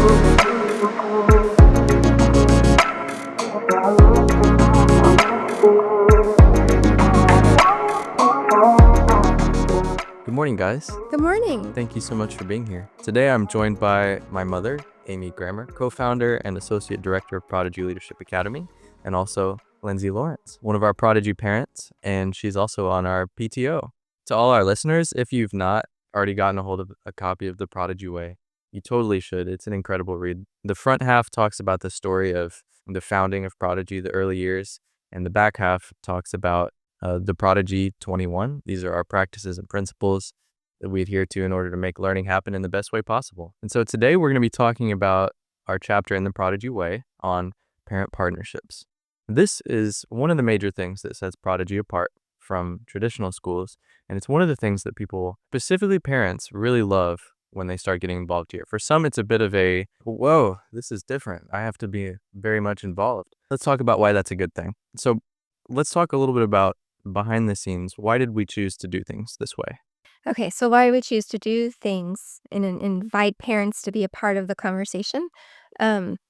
Good morning, guys. Good morning. Thank you so much for being here. Today I'm joined by my mother, Amy Grammer, co-founder and associate director of Prodigy Leadership Academy, and also Lindsay Lawrence, one of our Prodigy parents, and she's also on our PTO. To all our listeners, if you've not already gotten a hold of a copy of The Prodigy Way, you totally should. It's an incredible read. The front half talks about the story of the founding of Prodigy, the early years, and the back half talks about the Prodigy 21. These are our practices and principles that we adhere to in order to make learning happen in the best way possible. And so today we're going to be talking about our chapter in the Prodigy Way on parent partnerships. This is one of the major things that sets Prodigy apart from traditional schools, and it's one of the things that people, specifically parents, really love when they start getting involved here. For some, it's a bit of a, whoa, this is different. I have to be very much involved. Let's talk about why that's a good thing. So let's talk a little bit about behind the scenes. Why did we choose to do things this way? Okay, so why we choose to do things and invite parents to be a part of the conversation.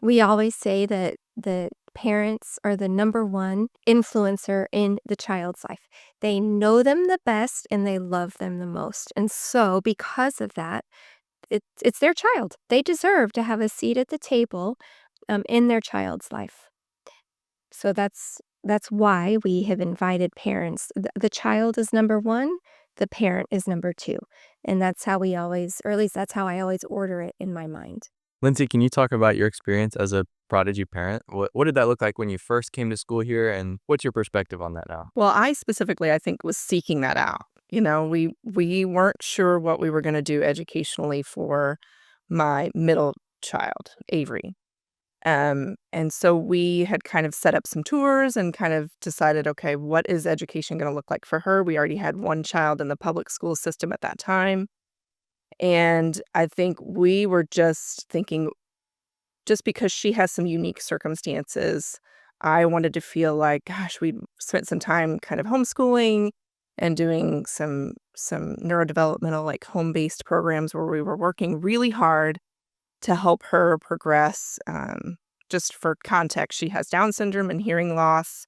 We always say that the parents are the number one influencer in the child's life. They know them the best and they love them the most. And so because of that, it's their child. They deserve to have a seat at the table in their child's life. So that's why we have invited parents. The child is number one, the parent is number two. And that's how we always, or at least that's how I always order it in my mind. Lindsay, can you talk about your experience as a Prodigy parent? What did that look like when you first came to school here, and what's your perspective on that now? Well, I specifically, I think, was seeking that out. You know, we weren't sure what we were going to do educationally for my middle child, Avery. And so we had kind of set up some tours and kind of decided, okay, what is education going to look like for her? We already had one child in the public school system at that time. And I think we were just thinking, just because she has some unique circumstances, I wanted to feel like, gosh, we spent some time kind of homeschooling and doing some neurodevelopmental, like home-based programs where we were working really hard to help her progress. Just for context, she has Down syndrome and hearing loss,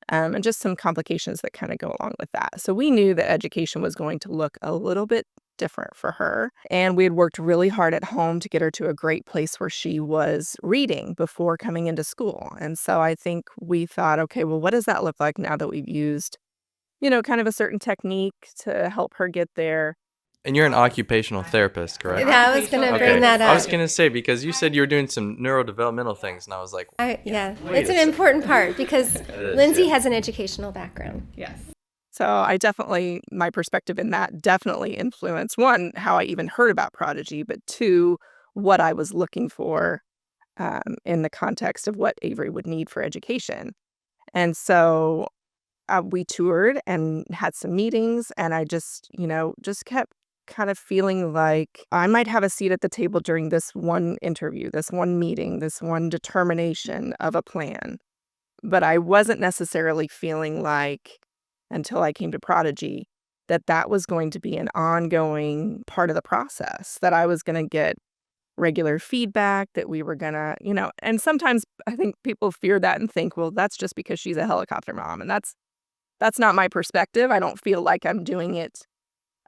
and just some complications that kind of go along with that. So we knew that education was going to look a little bit different for her. And we had worked really hard at home to get her to a great place where she was reading before coming into school. And so I think we thought, okay, well, what does that look like now that we've used, kind of a certain technique to help her get there? And you're an occupational therapist, correct? Yeah, I was going to bring that up. I was going to say, because you said you were doing some neurodevelopmental things, and I was like, it's an important part because Lindsay has an educational background. Yes. So I definitely, my perspective in that definitely influenced, one, how I even heard about Prodigy, but two, what I was looking for in the context of what Avery would need for education. And so we toured and had some meetings, and I just kept kind of feeling like I might have a seat at the table during this one interview, this one meeting, this one determination of a plan. But I wasn't necessarily feeling like, until I came to Prodigy, that was going to be an ongoing part of the process, that I was going to get regular feedback, that we were going to, and sometimes I think people fear that and think, well, that's just because she's a helicopter mom. And that's not my perspective. I don't feel like I'm doing it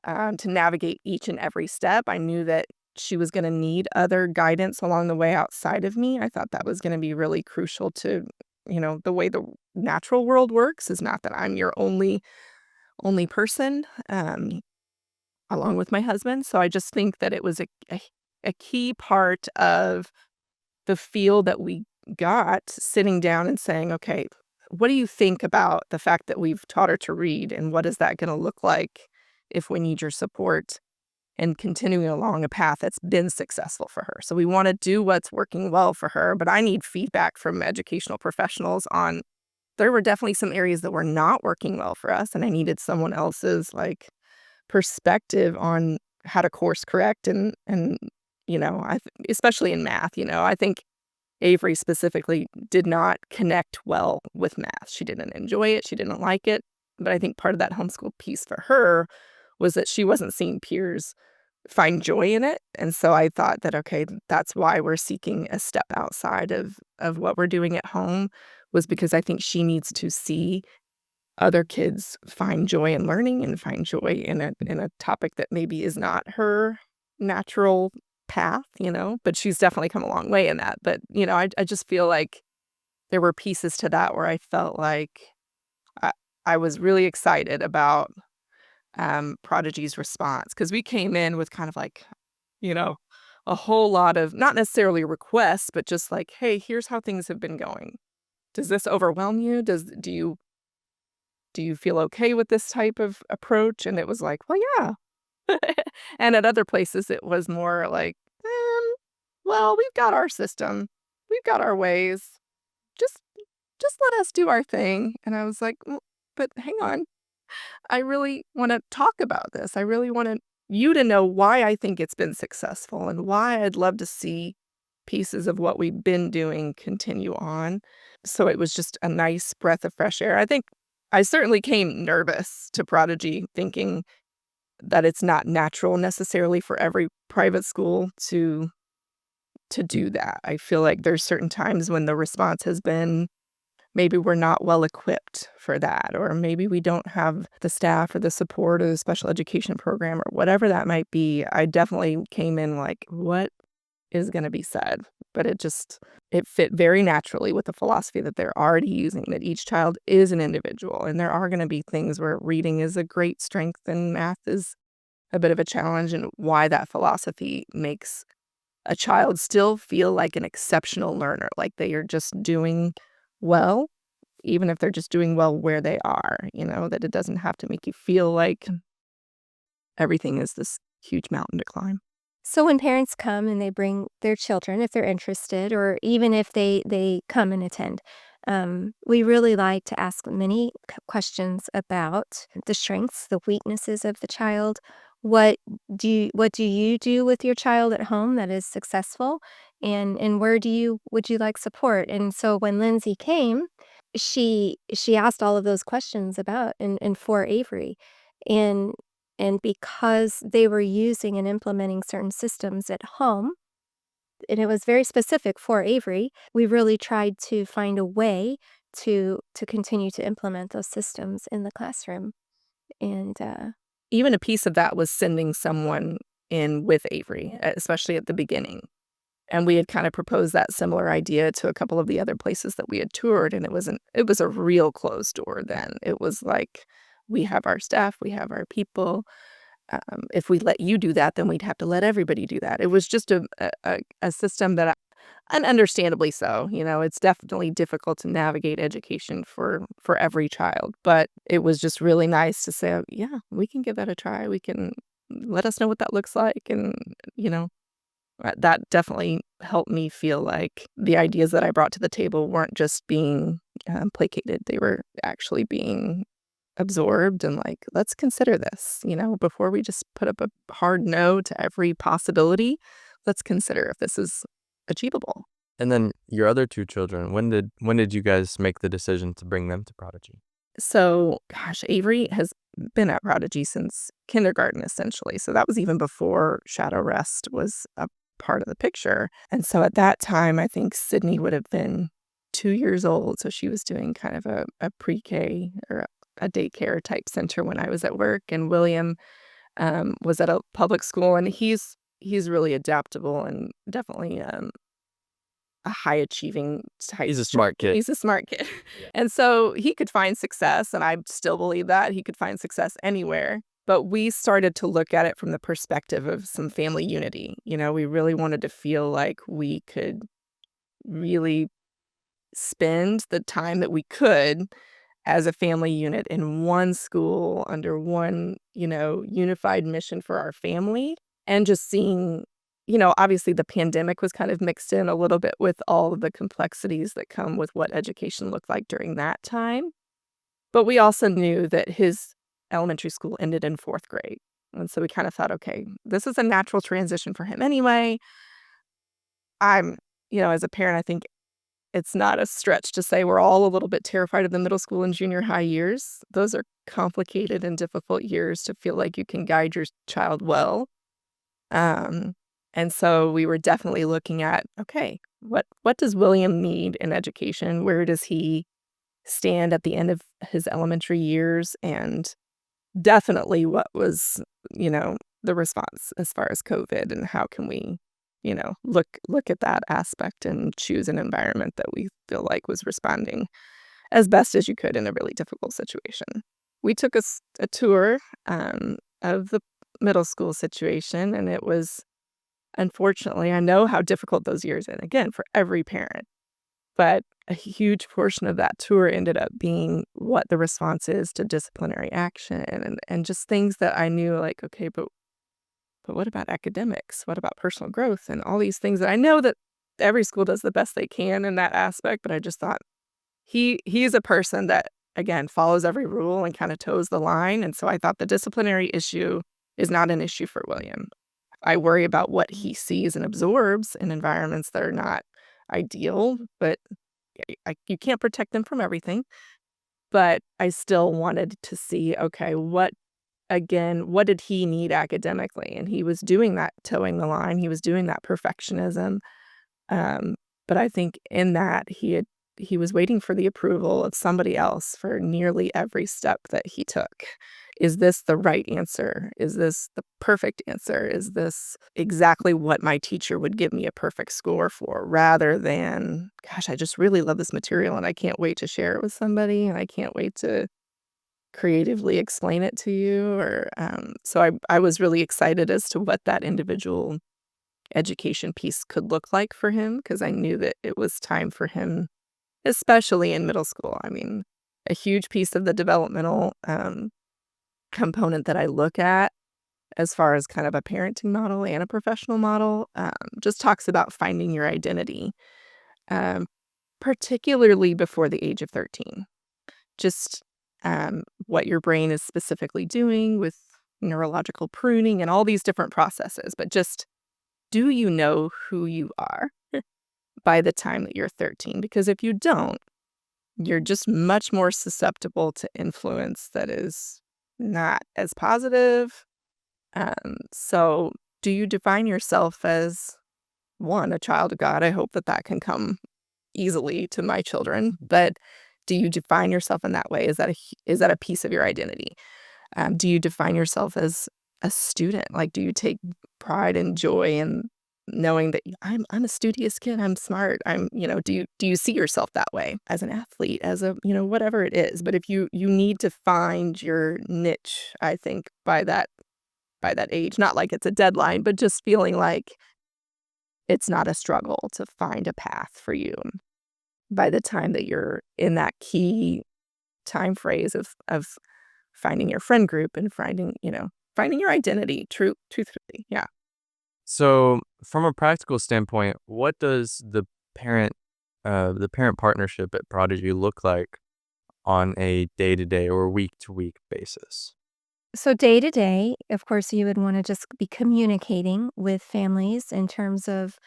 to navigate each and every step. I knew that she was going to need other guidance along the way outside of me. I thought that was going to be really crucial to, the way the natural world works is not that I'm your only person, along with my husband. So I just think that it was a key part of the feel that we got sitting down and saying, okay, what do you think about the fact that we've taught her to read, and what is that going to look like if we need your support and continuing along a path that's been successful for her? So we want to do what's working well for her, but I need feedback from educational professionals on, there were definitely some areas that were not working well for us, and I needed someone else's perspective on how to course correct and especially in math. I think Avery specifically did not connect well with math. She didn't enjoy it. She didn't like it. But I think part of that homeschool piece for her was that she wasn't seeing peers find joy in it. And so I thought that, okay, that's why we're seeking a step outside of what we're doing at home, was because I think she needs to see other kids find joy in learning and find joy in a topic that maybe is not her natural path, but she's definitely come a long way in that. But, I just feel like there were pieces to that where I felt like I, I was really excited about Prodigy's response, because we came in with kind of like, you know, a whole lot of not necessarily requests, but just like, hey, here's how things have been going. Does this overwhelm you? Do you feel okay with this type of approach? And it was like, well, yeah. And at other places, it was more like, well, we've got our system, we've got our ways. Just let us do our thing. And I was like, "Well, but hang on. I really want to talk about this. I really want you to know why I think it's been successful and why I'd love to see pieces of what we've been doing continue on." So it was just a nice breath of fresh air. I think I certainly came nervous to Prodigy, thinking that it's not natural necessarily for every private school to do that. I feel like there's certain times when the response has been, maybe we're not well equipped for that, or maybe we don't have the staff or the support or the special education program or whatever that might be. I definitely came in like, what is going to be said? But it fit very naturally with the philosophy that they're already using, that each child is an individual. And there are going to be things where reading is a great strength and math is a bit of a challenge, and why that philosophy makes a child still feel like an exceptional learner, like they are just doing well, even if they're just doing well where they are, that it doesn't have to make you feel like everything is this huge mountain to climb. So when parents come and they bring their children, if they're interested, or even if they come and attend, we really like to ask many questions about the strengths, the weaknesses of the child. What do you do with your child at home that is successful, and where would you like support? And so when Lindsay came, she asked all of those questions about and for Avery, and because they were using and implementing certain systems at home, and it was very specific for Avery, we really tried to find a way to continue to implement those systems in the classroom. And Even a piece of that was sending someone in with Avery, especially at the beginning. And we had kind of proposed that similar idea to a couple of the other places that we had toured, and it was a real closed door then. It was like, we have our staff, we have our people. If we let you do that, then we'd have to let everybody do that. It was just a system that, and understandably so, it's definitely difficult to navigate education for every child. But it was just really nice to say, yeah, we can give that a try. We can, let us know what that looks like. And, that definitely helped me feel like the ideas that I brought to the table weren't just being placated. They were actually being absorbed, and like, let's consider this, before we just put up a hard no to every possibility. Let's consider if this is achievable. And then your other two children, when did you guys make the decision to bring them to Prodigy? So, gosh, Avery has been at Prodigy since kindergarten, essentially. So that was even before Shadow Rest was a part of the picture. And so at that time, I think Sydney would have been 2 years old. So she was doing kind of a pre-K or a daycare type center when I was at work. And William was at a public school, and he's really adaptable and definitely a high achieving type. He's a smart kid. He's a smart kid. And so he could find success, and I still believe that he could find success anywhere. But we started to look at it from the perspective of some family unity. We really wanted to feel like we could really spend the time that we could as a family unit in one school under one, unified mission for our family. And just seeing, obviously the pandemic was kind of mixed in a little bit with all of the complexities that come with what education looked like during that time. But we also knew that his elementary school ended in 4th grade. And so we kind of thought, okay, this is a natural transition for him anyway. As a parent, I think it's not a stretch to say we're all a little bit terrified of the middle school and junior high years. Those are complicated and difficult years to feel like you can guide your child well. And so we were definitely looking at, okay, what does William need in education? Where does he stand at the end of his elementary years? And definitely what was, the response as far as COVID, and how can we, look at that aspect and choose an environment that we feel like was responding as best as you could in a really difficult situation. We took a tour of the middle school situation, and it was, unfortunately, I know how difficult those years are, and again, for every parent, but a huge portion of that tour ended up being what the response is to disciplinary action, and just things that I knew, like, okay, but what about academics? What about personal growth? And all these things that I know that every school does the best they can in that aspect, but I just thought he's a person that, again, follows every rule and kind of toes the line. And so I thought the disciplinary issue is not an issue for William. I worry about what he sees and absorbs in environments that are not ideal, but you can't protect them from everything. But I still wanted to see, okay, what did he need academically? And he was doing that towing the line. He was doing that perfectionism. But I think in that he was waiting for the approval of somebody else for nearly every step that he took. Is this the right answer? Is this the perfect answer? Is this exactly what my teacher would give me a perfect score for? Rather than, gosh, I just really love this material and I can't wait to share it with somebody, and I can't wait to creatively explain it to you. Or so I was really excited as to what that individual education piece could look like for him, because I knew that it was time for him, especially in middle school. I mean, a huge piece of the developmental component that I look at as far as kind of a parenting model and a professional model just talks about finding your identity, um, particularly before the age of 13. Just what your brain is specifically doing with neurological pruning and all these different processes. But just, do you know who you are by the time that you're 13? Because if you don't, you're just much more susceptible to influence that is not as positive. So do you define yourself as, one, a child of God? I hope that can come easily to my children, but do you define yourself in that way? Is that a piece of your identity? Do you define yourself as a student? Like, do you take pride and joy in knowing that I'm a studious kid, I'm smart, do you see yourself that way as an athlete, as a, whatever it is? But if you need to find your niche, I think by that age, not like it's a deadline, but just feeling like it's not a struggle to find a path for you by the time that you're in that key time phrase of finding your friend group and finding your identity, truthfully. Yeah. So, from a practical standpoint, what does the parent partnership at Prodigy look like on a day-to-day or week-to-week basis? So day to day, of course, you would want to just be communicating with families in terms of,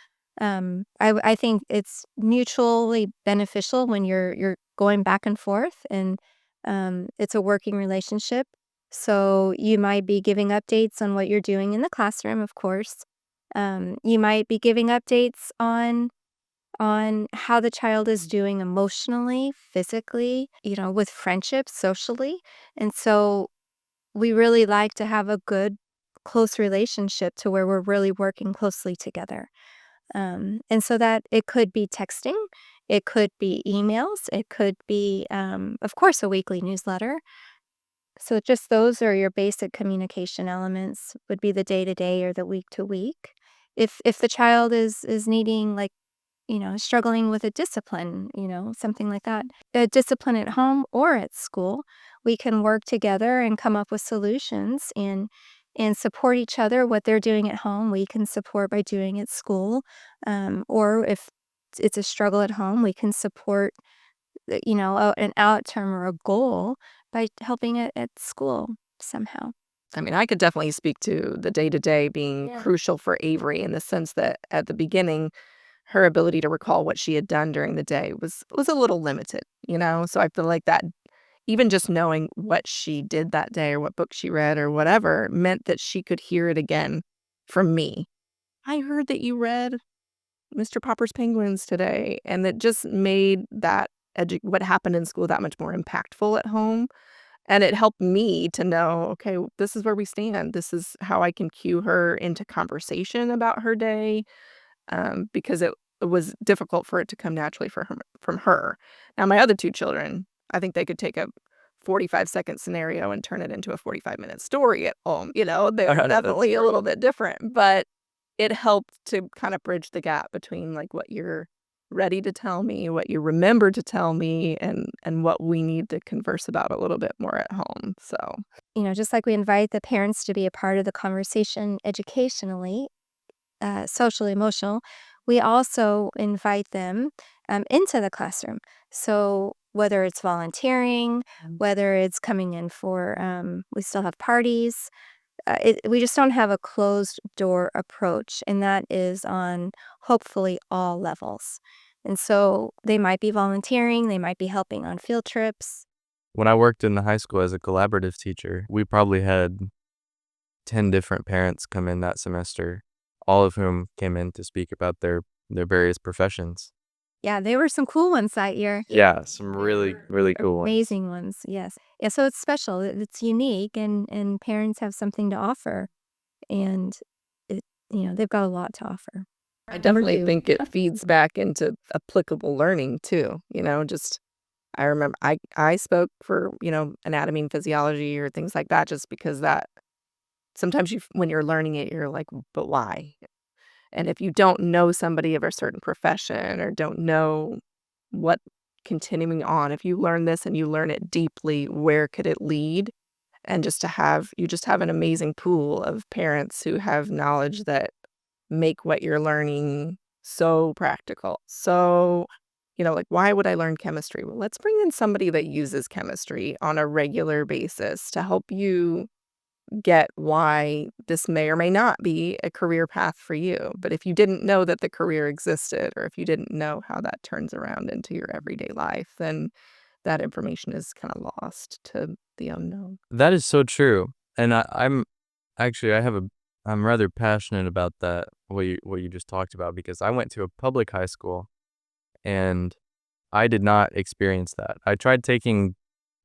I think it's mutually beneficial when you're going back and forth, and it's a working relationship. So you might be giving updates on what you're doing in the classroom, of course. You might be giving updates on how the child is doing emotionally, physically, with friendships, socially. And so we really like to have a good, close relationship to where we're really working closely together. And so that it could be texting, it could be emails, it could be, of course, a weekly newsletter. So just those are your basic communication elements, would be the day to day or the week to week. If the child is needing, like, struggling with a discipline, something like that, a discipline at home or at school, we can work together and come up with solutions and support each other. What they're doing at home, we can support by doing at school. Or if it's a struggle at home, we can support, an outcome or a goal by helping it at school somehow. I mean, I could definitely speak to the day-to-day being Yeah. crucial for Avery, in the sense that at the beginning, her ability to recall what she had done during the day was a little limited, So I feel like that, even just knowing what she did that day or what book she read or whatever, meant that she could hear it again from me. I heard that you read Mr. Popper's Penguins today, and that just made that what happened in school that much more impactful at home. And it helped me to know, okay, this is where we stand. This is how I can cue her into conversation about her day, because it was difficult for it to come naturally from her. Now, my other two children, I think they could take a 45-second scenario and turn it into a 45-minute story at home. They're definitely a little bit different, but it helped to kind of bridge the gap between like what you're ready to tell me, what you remember to tell me, and what we need to converse about a little bit more at home. So, Just like we invite the parents to be a part of the conversation educationally, social, emotional, we also invite them into the classroom. So whether it's volunteering, whether it's coming in for, we still have parties. We just don't have a closed door approach, and that is on hopefully all levels. And so they might be volunteering, they might be helping on field trips. When I worked in the high school as a collaborative teacher, we probably had 10 different parents come in that semester, all of whom came in to speak about their various professions. Yeah, there were some cool ones that year. Yeah, some really, really cool ones. Amazing ones, yes. Yeah, so it's special. It's unique, and parents have something to offer, and they've got a lot to offer. I definitely think it feeds back into applicable learning too. I remember I spoke for, anatomy and physiology or things like that, just because that sometimes when you're learning it, you're like, but why? And if you don't know somebody of a certain profession or don't know what continuing on, if you learn this and you learn it deeply, where could it lead? And you just have an amazing pool of parents who have knowledge that make what you're learning so practical. So, like, why would I learn chemistry? Well, let's bring in somebody that uses chemistry on a regular basis to help you get why this may or may not be a career path for you. But if you didn't know that the career existed, or if you didn't know how that turns around into your everyday life, then that information is kind of lost to the unknown. That is so true. And I'm rather passionate about that, what you just talked about, because I went to a public high school and I did not experience that. I tried taking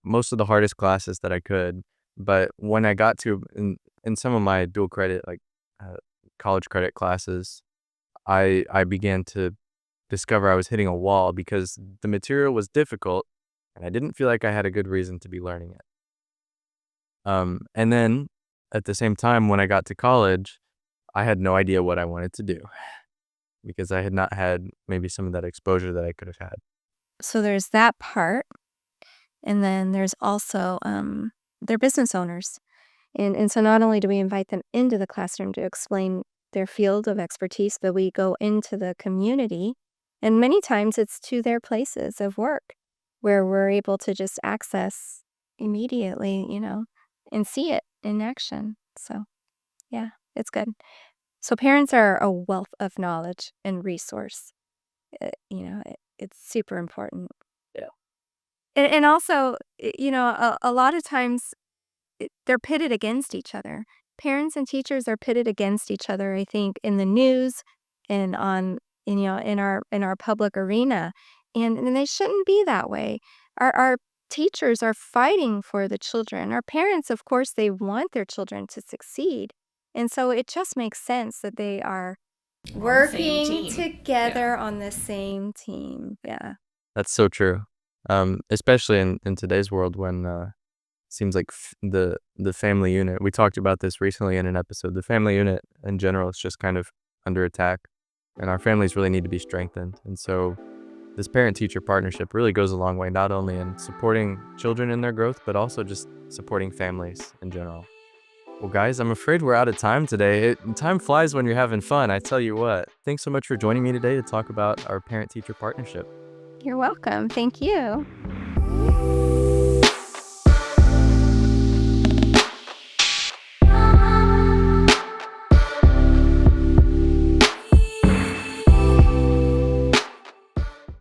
most of the hardest classes that I could, but when I got to in some of my dual credit, like college credit classes, I began to discover I was hitting a wall because the material was difficult and I didn't feel like I had a good reason to be learning it. And then at the same time, when I got to college, I had no idea what I wanted to do because I had not had maybe some of that exposure that I could have had. So there's that part. And then there's also they're business owners. And so not only do we invite them into the classroom to explain their field of expertise, but we go into the community. And many times it's to their places of work where we're able to just access immediately, and see it in action. So, yeah, it's good. So parents are a wealth of knowledge and resource. It's super important. Yeah. And also, a lot of times they're pitted against each other. Parents and teachers are pitted against each other, I think, in the news and in our public arena. And they shouldn't be that way. Our teachers are fighting for the children. Our parents, of course, they want their children to succeed. And so it just makes sense that they are working together on the same team. Yeah. That's so true. Especially in today's world when it seems like the family unit, we talked about this recently in an episode, the family unit in general is just kind of under attack, and our families really need to be strengthened. And so this parent-teacher partnership really goes a long way, not only in supporting children in their growth, but also just supporting families in general. Well, guys, I'm afraid we're out of time today. Time flies when you're having fun, I tell you what. Thanks so much for joining me today to talk about our parent-teacher partnership. You're welcome. Thank you.